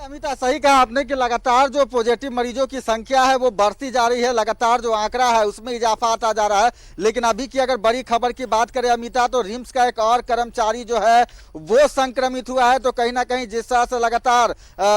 अमिता, सही कहा आपने कि लगातार जो पॉजिटिव मरीजों की संख्या है वो बढ़ती जा रही है। लगातार जो आंकड़ा है उसमें इजाफा आता जा रहा है। लेकिन अभी की अगर बड़ी खबर की बात करें अमिता, तो रिम्स का एक और कर्मचारी जो है वो संक्रमित हुआ है। तो कहीं ना कहीं जिस तरह से लगातार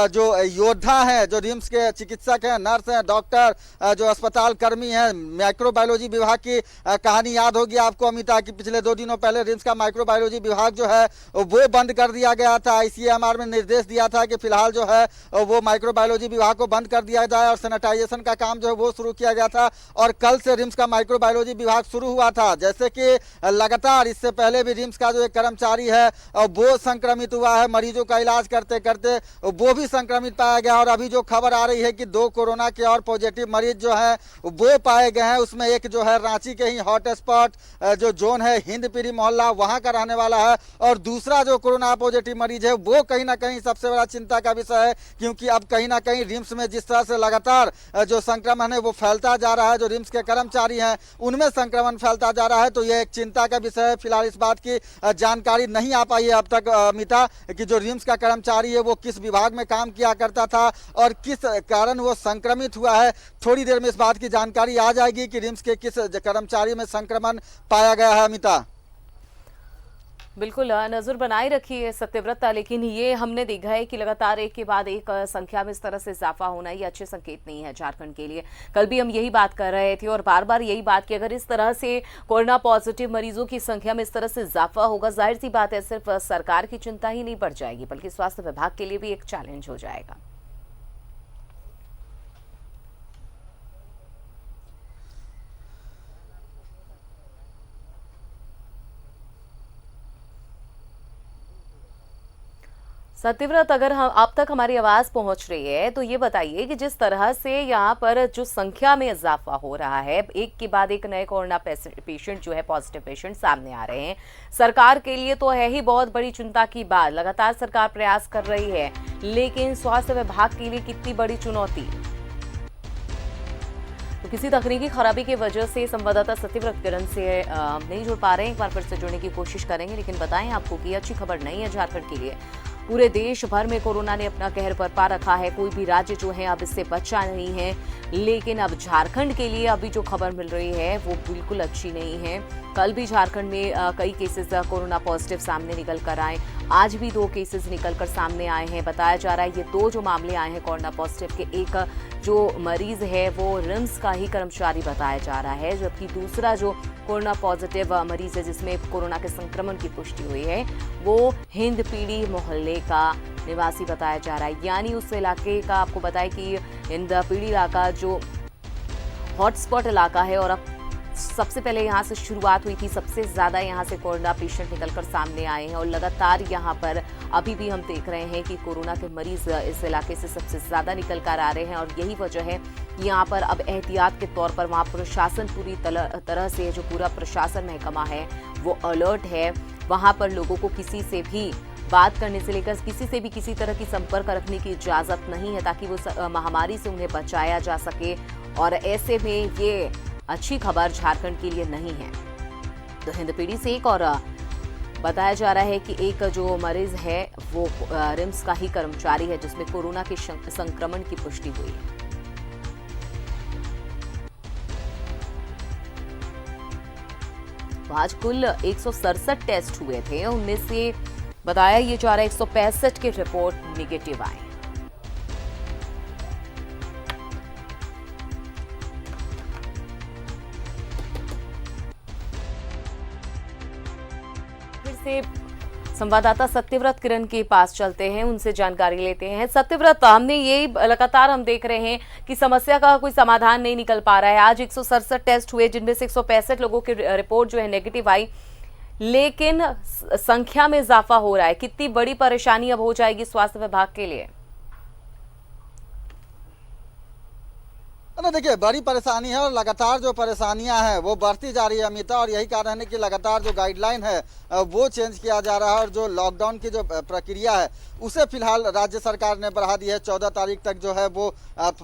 जो योद्धा हैं, जो रिम्स के चिकित्सक हैं, नर्स हैं, डॉक्टर, जो अस्पताल कर्मी हैं, माइक्रोबायोलॉजी विभाग की कहानी याद होगी आपको अमिता, कि पिछले 2 दिनों पहले रिम्स का माइक्रोबायोलॉजी विभाग जो है वो बंद कर दिया गया था। आईसीएमआर में निर्देश दिया था कि फिलहाल जो है वो माइक्रोबायोलॉजी विभाग को बंद कर दिया जाए और सैनिटाइजेशन का काम जो है वो शुरू किया गया था। और कल से रिम्स का माइक्रोबायोलॉजी विभाग शुरू हुआ था। जैसे कि लगातार इससे पहले भी रिम्स का जो एक कर्मचारी है वो संक्रमित हुआ है। मरीजों का इलाज करते करते वो भी संक्रमित पाया गया। और अभी जो खबर आ रही है कि 2 कोरोना के और पॉजिटिव मरीज जो है वो पाए गए हैं। उसमें एक जो है रांची के ही हॉटस्पॉट जो जोन है हिंदपीढ़ी मोहल्ला, वहां का रहने वाला है। और दूसरा जो कोरोना पॉजिटिव मरीज है वो कहीं ना कहीं सबसे बड़ा चिंता का विषय है, क्योंकि अब कहीं ना कहीं रिम्स में जिस तरह से लगातार जो संक्रमण है वो फैलता जा रहा है, जो रिम्स के कर्मचारी हैं उनमें संक्रमण फैलता जा रहा है। तो यह एक चिंता का विषय है। फिलहाल इस बात की जानकारी नहीं आ पाई है अब तक अमिता, कि जो रिम्स का कर्मचारी है वो किस विभाग में काम किया करता था और किस कारण वो संक्रमित हुआ है। थोड़ी देर में इस बात की जानकारी आ जाएगी कि रिम्स के किस कर्मचारी में संक्रमण पाया गया है अमिता। बिल्कुल नजर बनाए रखी है सत्यव्रता, लेकिन ये हमने देखा है कि लगातार एक के बाद एक संख्या में इस तरह से इजाफा होना ये अच्छे संकेत नहीं है झारखंड के लिए। कल भी हम यही बात कर रहे थे और बार बार यही बात कि अगर इस तरह से कोरोना पॉजिटिव मरीजों की संख्या में इस तरह से इजाफा होगा, जाहिर सी बात है सिर्फ सरकार की चिंता ही नहीं बढ़ जाएगी बल्कि स्वास्थ्य विभाग के लिए भी एक चैलेंज हो जाएगा। सत्यव्रत, अगर हम आप तक हमारी आवाज पहुंच रही है तो ये बताइए कि जिस तरह से यहाँ पर जो संख्या में इजाफा हो रहा है, एक के बाद एक नए कोरोना पेशेंट जो है पॉजिटिव पेशेंट सामने आ रहे हैं, सरकार के लिए तो है ही बहुत बड़ी चिंता की बात। लगातार सरकार प्रयास कर रही है, लेकिन स्वास्थ्य विभाग के लिए कितनी बड़ी चुनौती। तो किसी तकनीकी खराबी की वजह से संवाददाता सत्यव्रत किरण से नहीं जुड़ पा रहे हैं। एक बार फिर से जुड़ने की कोशिश करेंगे, लेकिन बताएं आपको कि अच्छी खबर नहीं है झारखंड के लिए। पूरे देश भर में कोरोना ने अपना कहर बरपा रखा है। कोई भी राज्य जो है अब इससे बचा नहीं है, लेकिन अब झारखंड के लिए अभी जो खबर मिल रही है वो बिल्कुल अच्छी नहीं है। कल भी झारखंड में कई केसेस कोरोना पॉजिटिव सामने निकल कर आए। आज भी 2 केसेस निकल कर सामने आए हैं। बताया जा रहा है ये 2 जो मामले आए हैं कोरोना पॉजिटिव के, एक जो मरीज है वो रिम्स का ही कर्मचारी बताया जा रहा है, जबकि दूसरा जो कोरोना पॉजिटिव मरीज है जिसमें कोरोना के संक्रमण की पुष्टि हुई है वो हिंदपीढ़ी मोहल्ले का निवासी बताया जा रहा है। यानी उस इलाके का आपको बताएं कि हिंदपीढ़ी इलाका जो हॉटस्पॉट इलाका है और अब सबसे पहले यहाँ से शुरुआत हुई थी। सबसे ज्यादा यहाँ से कोरोना पेशेंट निकलकर सामने आए हैं और लगातार यहाँ पर अभी भी हम देख रहे हैं कि कोरोना के मरीज इस इलाके से सबसे ज्यादा निकल कर आ रहे हैं। और यही वजह है कि यहाँ पर अब एहतियात के तौर पर वहाँ प्रशासन पूरी तरह से, जो पूरा प्रशासन महकमा है वो अलर्ट है। वहाँ पर लोगों को किसी से भी बात करने से लेकर किसी से भी किसी तरह की संपर्क रखने की इजाजत नहीं है, ताकि वो महामारी से उन्हें बचाया जा सके। और ऐसे में ये अच्छी खबर झारखंड के लिए नहीं है। तो हिंदपीढ़ी से एक और बताया जा रहा है कि एक जो मरीज है वो रिम्स का ही कर्मचारी है जिसमें कोरोना के संक्रमण की पुष्टि हुई है। तो आज कुल 167 टेस्ट हुए थे, उनमें से बताया ये जा रहा है 165 की रिपोर्ट निगेटिव आए। फिर से संवाददाता सत्यव्रत किरण के पास चलते हैं, उनसे जानकारी लेते हैं। सत्यव्रत, हमने यही लगातार हम देख रहे हैं कि समस्या का कोई समाधान नहीं निकल पा रहा है। आज 167 टेस्ट हुए जिनमें से 165 लोगों की रिपोर्ट जो है नेगेटिव आई, लेकिन संख्या में इजाफा हो रहा है। कितनी बड़ी परेशानी अब हो जाएगी स्वास्थ्य विभाग के लिए? ना देखिए, बड़ी परेशानी है और लगातार जो परेशानियां हैं वो बढ़ती जा रही है अमिता, और यही कारण है कि लगातार जो गाइडलाइन है वो चेंज किया जा रहा है, और जो लॉकडाउन की जो प्रक्रिया है उसे फिलहाल राज्य सरकार ने बढ़ा दी है। 14 तारीख तक जो है वो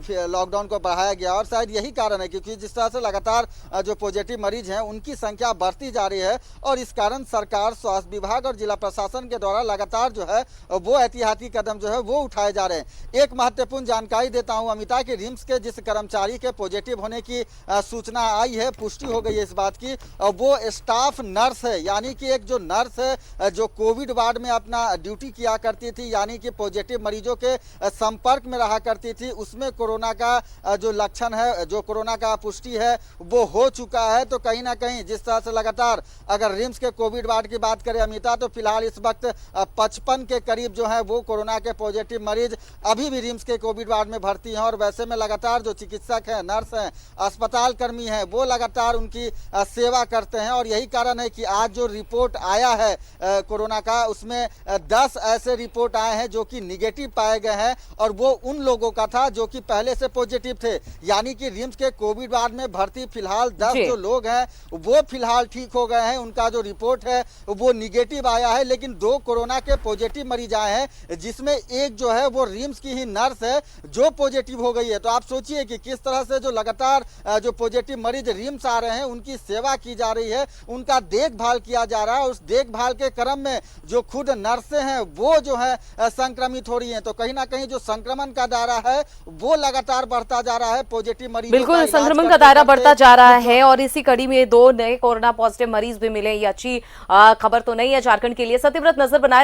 लॉकडाउन को बढ़ाया गया, और शायद यही कारण है क्योंकि जिस तरह से लगातार जो पॉजिटिव मरीज हैं उनकी संख्या बढ़ती जा रही है, और इस कारण सरकार, स्वास्थ्य विभाग और जिला प्रशासन के द्वारा लगातार जो है वो एहतियाती कदम जो है वो उठाए जा रहे हैं। एक महत्वपूर्ण जानकारी देता हूं अमिता कि रिम्स के जिस कर्मचारी के पॉजिटिव होने की सूचना आई है, पुष्टि हो गई है इस बात की, वो स्टाफ नर्स है, यानी कि एक जो नर्स है जो कोविड वार्ड में अपना ड्यूटी किया करती थी, यानी कि पॉजिटिव मरीजों के संपर्क में रहा करती थी, उसमें कोरोना का जो लक्षण है, जो कोरोना का पुष्टि है वो हो चुका है। तो कहीं ना कहीं जिस तरह से लगातार अगर रिम्स के कोविड वार्ड की बात करें अमिता, तो फिलहाल इस वक्त 55 के करीब जो है वो कोरोना के पॉजिटिव मरीज अभी भी रिम्स के कोविड वार्ड में भर्ती हैं, और वैसे में लगातार जो चिकित्सक हैं, नर्स हैं, अस्पताल कर्मी हैं, वो लगातार उनकी सेवा करते हैं। और यही कारण है कि आज जो रिपोर्ट आया है कोरोना का, उसमें 10 ऐसे रिपोर्ट आए हैं जो कि निगेटिव पाए गए हैं, और वो उन लोगों का था जो कि पहले से पॉजिटिव थे, यानी कि रिम्स के कोविड वार्ड में भर्ती फिलहाल 10 जो लोग हैं वो फिलहाल ठीक हो गए हैं, उनका जो रिपोर्ट है वो निगेटिव आया है। लेकिन 2 कोरोना के पॉजिटिव मरीज आए हैं, जिसमें एक जो है वो रिम्स की ही नर्स है जो पॉजिटिव हो गई है। तो आप सोचिए कि किस तरह से जो लगातार जो पॉजिटिव मरीज रिम्स आ रहे हैं उनकी सेवा की जा रही है, उनका देखभाल किया जा रहा है। उस देखभाल के क्रम में जो खुद नर्सें हैं वो जो है संक्रमित हो रही हैं, तो कहीं ना कहीं जो संक्रमण का दायरा है वो लगातार बढ़ता जा रहा है। पॉजिटिव मरीज बिल्कुल संक्रमण का दायरा बढ़ता जा रहा है, और इसी कड़ी में 2 नए कोरोना पॉजिटिव मरीज भी मिले। ये अच्छी खबर तो नहीं है झारखंड के लिए। सत्यव्रत, नजर बनाए